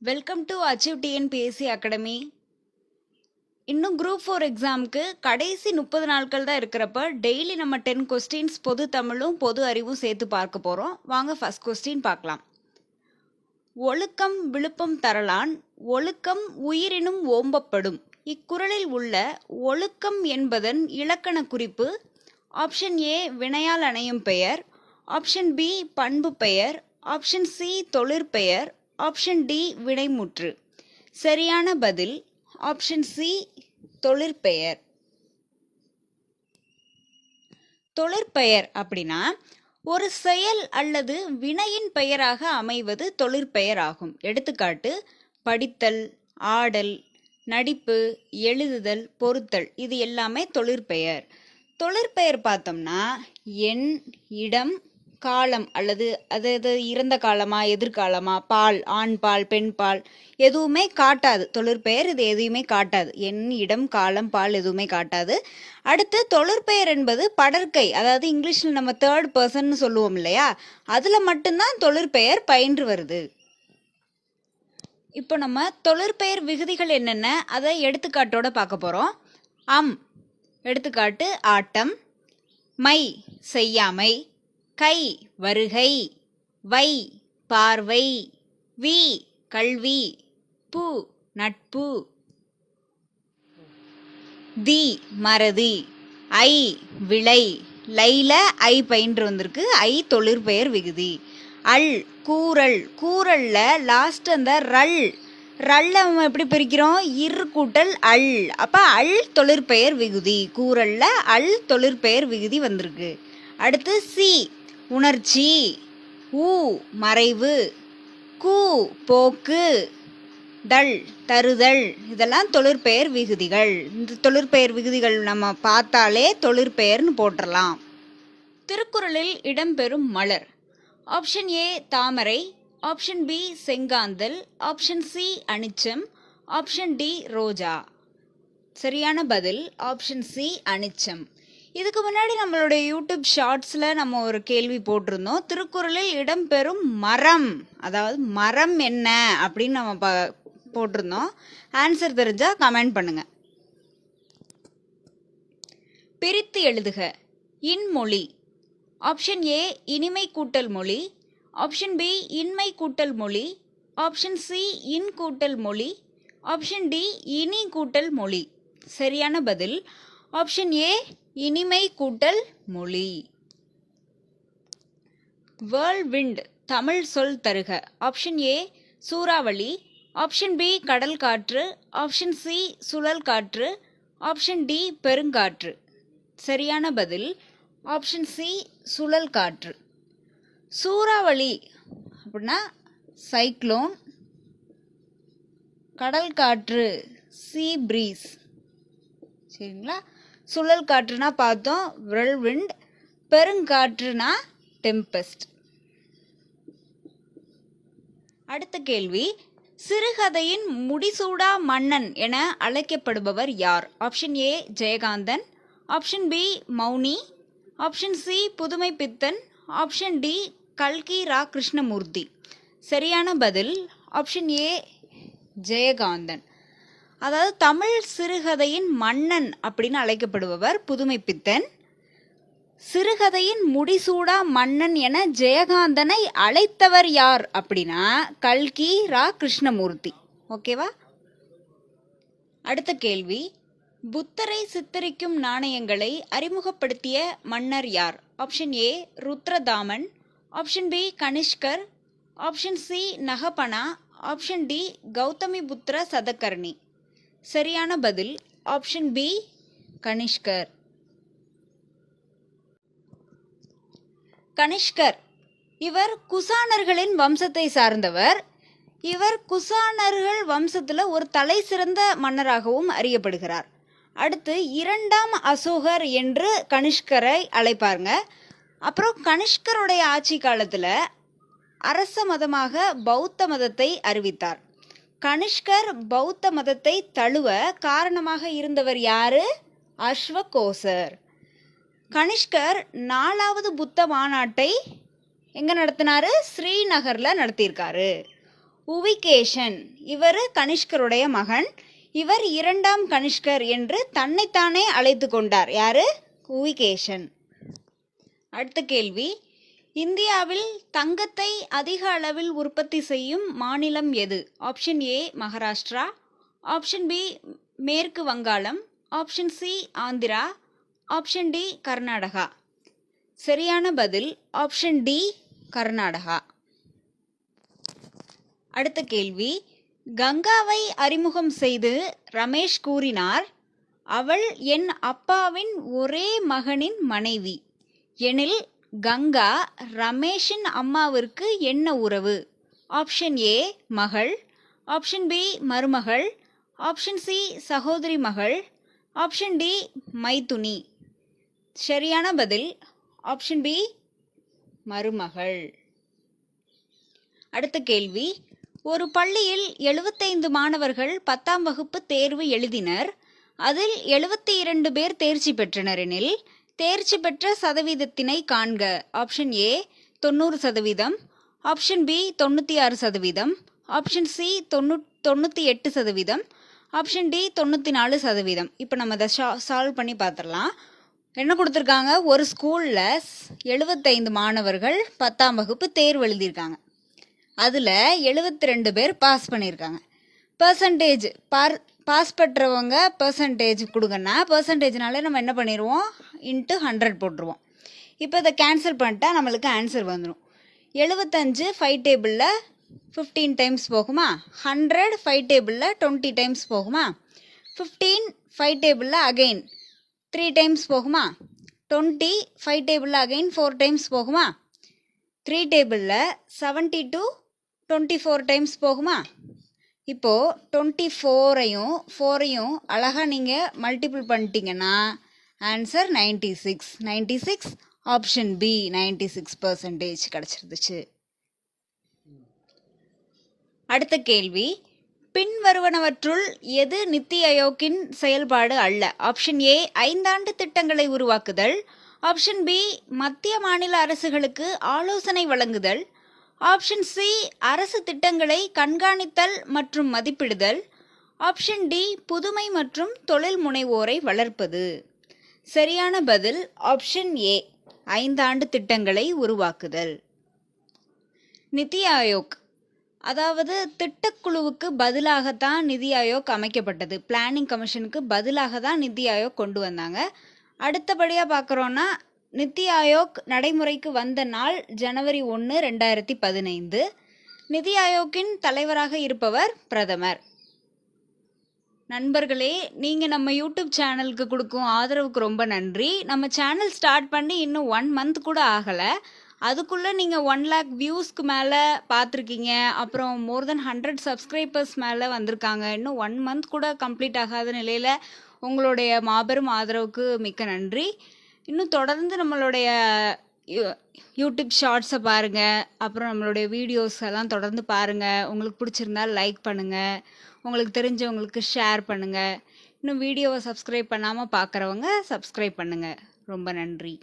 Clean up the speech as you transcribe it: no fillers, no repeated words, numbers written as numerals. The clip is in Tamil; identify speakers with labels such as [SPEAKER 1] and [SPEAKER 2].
[SPEAKER 1] Welcome to achieve TNPSC academy. இன்னும் குரூப் 4 எக்ஸாமுக்கு கடைசி 30 நாட்கள் தான் இருக்கிறப்ப டெய்லி நம்ம 10 கொஸ்டின்ஸ் பொது தமிழும் பொது அறிவும் சேர்த்து பார்க்க போகிறோம். வாங்க ஃபர்ஸ்ட் கொஸ்டின் பார்க்கலாம். ஒழுக்கம் விழுப்பம் தரலான், ஒழுக்கம் உயிரினும் ஓம்பப்படும். இக்குறளில் உள்ள ஒழுக்கம் என்பதன் இலக்கண குறிப்பு. ஆப்ஷன் ஏ வினையால் அணையும் பெயர், ஆப்ஷன் பி பண்பு பெயர், ஆப்ஷன் சி தொழிற்பெயர், ஆப்ஷன் டி வினைமுற்று. சரியான பதில் ஆப்ஷன் சி தொழிற்பெயர். தொழிற்பெயர் அப்படின்னா ஒரு செயல் அல்லது வினையின் பெயராக அமைவது தொழிற்பெயர் ஆகும். எடுத்துக்காட்டு படித்தல், ஆடல், நடிப்பு, எழுதுதல், பொறுத்தல், இது எல்லாமே தொழிற்பெயர். தொழிற்பெயர் பார்த்தோம்னா எண், இடம், காலம் அல்லது அது இறந்த காலமா எதிர்காலமா, பால் ஆண் பால் பெண் பால் எதுவுமே காட்டாது. தொழிற்பெயர் இது எதுவுமே காட்டாது. எண், இடம், காலம், பால் எதுவுமே காட்டாது. அடுத்து தொழிற்பெயர் என்பது படர்க்கை, அதாவது இங்கிலீஷில் நம்ம தேர்ட் பர்சன் சொல்லுவோம் இல்லையா, அதில் மட்டும்தான் தொழிற்பெயர் பயின்று வருது. இப்போ நம்ம தொழிற்பெயர் விகுதிகள் என்னென்ன அதை எடுத்துக்காட்டோட பார்க்க போகிறோம். எடுத்துக்காட்டு ஆட்டம், மை செய்யாமை, கை வருகை, வை பார்வை, வி கல்வி, பு நட்பு, தி மறதி, ஐ விளை, லைல ஐ பயின்று வந்திருக்கு, ஐ தொழிற்பெயர் விகுதி. அல் கூறல், கூறல்ல லாஸ்ட் அந்த ரல்ல நம்ம எப்படி பிரிக்கிறோம், இரு கூட்டல் அல், அப்போ அல் தொழிற்பெயர் விகுதி. கூறல்ல அல் தொழிற்பெயர் விகுதி வந்திருக்கு. அடுத்து சி உணர்ச்சி, ஊ மறைவு, கூ போக்கு, தள் தருதல், இதெல்லாம் தொழிற்பெயர் விகுதிகள். இந்த தொழிற்பெயர் விகுதிகள் நம்ம பார்த்தாலே தொழிற்பெயர்னு போட்டுடலாம். திருக்குறளில் இடம்பெறும் மலர். ஆப்ஷன் ஏ தாமரை, ஆப்ஷன் பி செங்காந்தல், ஆப்ஷன் சி அனிச்சம், ஆப்ஷன் டி ரோஜா. சரியான பதில் ஆப்ஷன் சி அனிச்சம். இதுக்கு முன்னாடி நம்மளுடைய யூடியூப் ஷார்ட்ஸில் நம்ம ஒரு கேள்வி போட்டிருந்தோம். திருக்குறளில் இடம்பெறும் மரம், அதாவது மரம் என்ன அப்படின்னு நம்ம போட்டிருந்தோம். ஆன்சர் தெரிஞ்சால் கமெண்ட் பண்ணுங்க. பிரித்து எழுதுக. இன்மொழி. ஆப்ஷன் ஏ இனிமை கூட்டல் மொழி, ஆப்ஷன் பி இன்மை கூட்டல் மொழி, ஆப்ஷன் சி இன் கூட்டல் மொழி, ஆப்ஷன் டி இனி கூட்டல் மொழி. சரியான பதில் ஆப்ஷன் ஏ இனிமை கூட்டல் மொழி. வேர்ல்விண்ட் தமிழ் சொல் தருக. ஆப்ஷன் ஏ சூறாவளி, ஆப்ஷன் பி கடல் காற்று, ஆப்ஷன் சி சுழல் காற்று, ஆப்ஷன் டி பெருங்காற்று. சரியான பதில் ஆப்ஷன் சி சுழல் காற்று. சூறாவளி அப்படின்னா சைக்ளோன், கடல் காற்று சீ பிரீஸ், சரிங்களா. சுழல் காற்றுனா பார்த்தோம் விர்ல்விண்ட், பெருங்காற்றுனா டெம்பஸ்ட். அடுத்த கேள்வி, சிறுகதையின் முடிசூடா மன்னன் என அழைக்கப்படுபவர் யார்? Option A Jayakanthan, option B Mauni, option C Pudhumaipithan, option D கல்கி ரா கிருஷ்ணமூர்த்தி. சரியான பதில் ஆப்ஷன் ஏ ஜெயகாந்தன். அதாவது தமிழ் சிறுகதையின் மன்னன் அப்படின்னு அழைக்கப்படுபவர் புதுமை பித்தன். சிறுகதையின் முடிசூடா மன்னன் என ஜெயகாந்தனை அழைத்தவர் யார் அப்படின்னா கல்கி ரா கிருஷ்ணமூர்த்தி. ஓகேவா. அடுத்த கேள்வி, புத்தரை சித்தரிக்கும் நாணயங்களை அறிமுகப்படுத்திய மன்னர் யார்? Option A Rudradaman, option B Kanishka, option C Nahapana, option D Gautamiputra Satakarni. சரியான பதில் ஆப்ஷன் பி கனிஷ்கர். கனிஷ்கர் இவர் குசானர்களின் வம்சத்தை சார்ந்தவர். இவர் குசானர்கள் வம்சத்தில் ஒரு தலை சிறந்த மன்னராகவும் அறியப்படுகிறார். அடுத்து இரண்டாம் அசோகர் என்று கனிஷ்கரை அழைப்பாருங்க. அப்புறம் கனிஷ்கருடைய ஆட்சி காலத்தில் அரச மதமாக பௌத்த மதத்தை அறிவித்தார். கனிஷ்கர் பௌத்த மதத்தை தழுவ காரணமாக இருந்தவர் யாரு? அஸ்வகோசர். கனிஷ்கர் 4வது புத்த மாநாட்டை எங்க நடத்தினாரு? ஸ்ரீநகர்ல நடத்தியிருக்காரு. உவிகேஷன் இவர் கனிஷ்கருடைய மகன். இவர் 2ஆம் கனிஷ்கர் என்று தன்னைத்தானே அழைத்து கொண்டார். யாரு? உவிகேஷன். அடுத்த கேள்வி, இந்தியாவில் தங்கத்தை அதிக அளவில் உற்பத்தி செய்யும் மாநிலம் எது? Option A Maharashtra, option B மேற்கு வங்காளம், option C Andhra, option D Karnataka. சரியான பதில் ஆப்ஷன் டி கர்நாடகா. அடுத்த கேள்வி, கங்காவை அறிமுகம் செய்து ரமேஷ் கூறினார், அவள் என் அப்பாவின் ஒரே மகனின் மனைவி எனில் கங்கா ரமேஷின் அம்மாவிற்கு என்ன உறவு? ஆப்ஷன் ஏ மகள், ஆப்ஷன் பி மருமகள், ஆப்ஷன் சி சகோதரி மகள், ஆப்ஷன் டி மைத்துனி. சரியான பதில் ஆப்ஷன் பி மருமகள். அடுத்த கேள்வி, ஒரு பள்ளியில் 75 மாணவர்கள் 10ஆம் வகுப்பு தேர்வு எழுதினர். அதில் 72 பேர் தேர்ச்சி பெற்றனர் எனில் தேர்ச்சி பெற்ற சதவீதத்தினை காண்க. Option A 90%, option B 96%, option C 98%, option D 94%. இப்போ நம்ம இதை சால்வ் பண்ணி பார்த்துடலாம். என்ன கொடுத்துருக்காங்க? ஒரு ஸ்கூலில் 75 மாணவர்கள் 10ஆம் வகுப்பு தேர்வு எழுதியிருக்காங்க. அதில் 72 பேர் பாஸ் பண்ணியிருக்காங்க. பர்சன்டேஜ் பாஸ் பெற்றவங்க பர்சன்டேஜ் கொடுங்கன்னா பர்சன்டேஜ்னாலே நம்ம என்ன பண்ணிடுவோம்? இன்ட்டு 100 போட்டுருவோம். இப்போ இதை கேன்சல் பண்ணிட்டா நம்மளுக்கு ஆன்சர் வந்துடும். 75 5 டேபிளில் 15 டைம்ஸ் போகுமா? 100 5 டேபிளில் 20 டைம்ஸ் போகுமா? 15 5 டேபிளில் அகெயின் 3 டைம்ஸ் போகுமா? 20 5 டேபிளில் அகெயின் 4 டைம்ஸ் போகுமா? 3 டேபிளில் 72 24 டைம்ஸ் போகுமா? இப்போது 24ஐயும் 4ஐயும் அழகாக நீங்கள் மல்டிபிள் பண்ணிட்டீங்கன்னா ஆன்சர் 96. 96 option B 96% கிடச்சிருந்துச்சு. அடுத்த கேள்வி, பின்வருவனவற்றுள் எது நித்தி ஆயோக்கின் செயல்பாடு அல்ல? ஆப்ஷன் ஏ 5 ஆண்டு திட்டங்களை உருவாக்குதல், ஆப்ஷன் பி மத்திய மாநில அரசுகளுக்கு ஆலோசனை வழங்குதல், ஆப்ஷன் சி அரசு திட்டங்களை கண்காணித்தல் மற்றும் மதிப்பிடுதல், ஆப்ஷன் டி புதுமை மற்றும் தொழில் முனைவோரை வளர்ப்பது. சரியான பதில் ஆப்ஷன் ஏ 5 ஆண்டு திட்டங்களை உருவாக்குதல். நிதி ஆயோக் அதாவது திட்டக்குழுவுக்கு பதிலாகத்தான் நிதி ஆயோக் அமைக்கப்பட்டது. பிளானிங் கமிஷனுக்கு பதிலாக தான் நிதி ஆயோக் கொண்டு வந்தாங்க. அடுத்தபடியாக பார்க்குறோன்னா நித்தி ஆயோக் நடைமுறைக்கு வந்த நாள் ஜனவரி 1, 2015. நிதி ஆயோக்கின் தலைவராக இருப்பவர் பிரதமர். நண்பர்களே, நீங்கள் நம்ம யூடியூப் சேனலுக்கு கொடுக்கும் ஆதரவுக்கு ரொம்ப நன்றி. நம்ம சேனல் ஸ்டார்ட் பண்ணி இன்னும் 1 மந்த் கூட ஆகலை. அதுக்குள்ளே நீங்கள் 1 lakh வியூஸ்க்கு மேலே பார்த்துருக்கீங்க. அப்புறம் மோர் தென் 100 சப்ஸ்கிரைபர்ஸ் மேலே வந்திருக்காங்க. இன்னும் 1 மந்த் கூட கம்ப்ளீட் ஆகாத நிலையில் உங்களுடைய மாபெரும் ஆதரவுக்கு மிக்க நன்றி. இன்னும் தொடர்ந்து நம்மளுடைய யூடியூப் ஷார்ட்ஸை பாருங்கள். அப்புறம் நம்மளுடைய வீடியோஸ் எல்லாம் தொடர்ந்து பாருங்கள். உங்களுக்கு பிடிச்சிருந்தால் லைக் பண்ணுங்கள், உங்களுக்கு தெரிஞ்சவங்களுக்கு ஷேர் பண்ணுங்கள். இன்னும் வீடியோவை சப்ஸ்கிரைப் பண்ணாமல் பார்க்குறவங்க சப்ஸ்கிரைப் பண்ணுங்கள். ரொம்ப நன்றி.